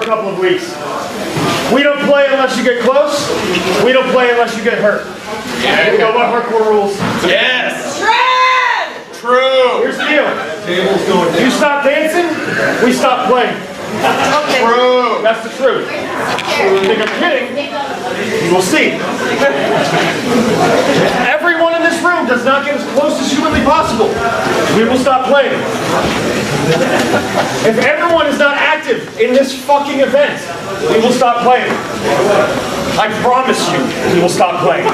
a couple of weeks. We don't play unless you get close. We don't play unless you get hurt. Yeah. You know what hardcore rules? Yes! Shred! True! Here's the deal. You stop dancing, we stop playing. Okay. True! That's the truth. You think I'm kidding? You will see. Everyone in this room does not get as close as humanly possible. We will stop playing. If everyone is not active in this fucking event, we will stop playing. I promise you, we will stop playing.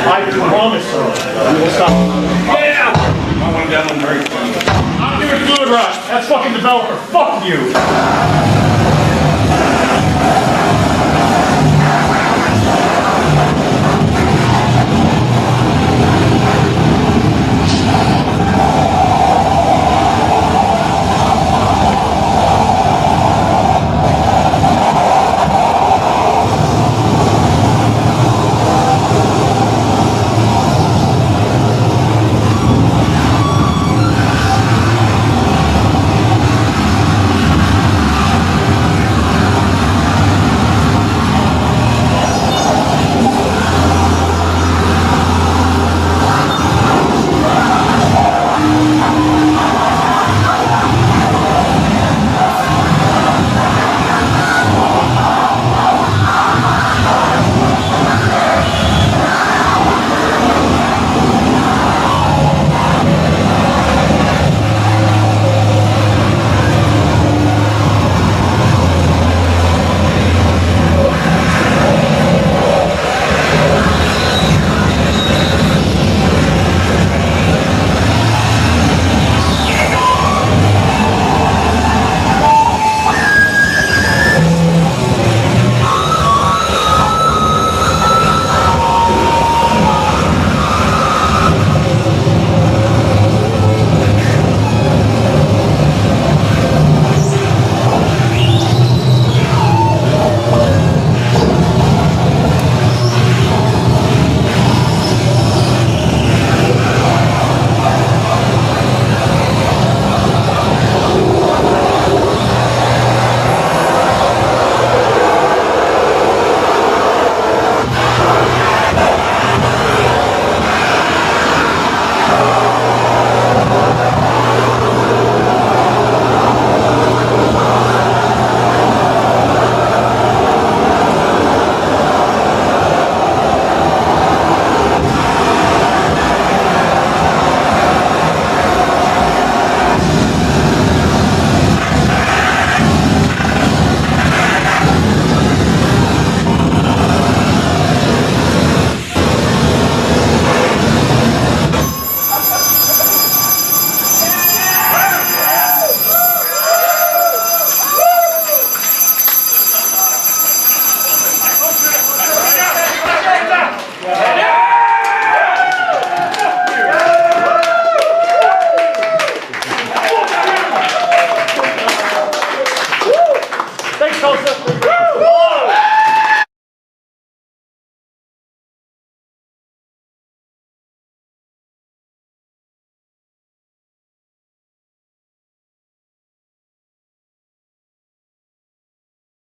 I promise you, we will stop. Yeah! I went down on very funny. I'm doing Fluid Rush. That's fucking developer. Fuck you.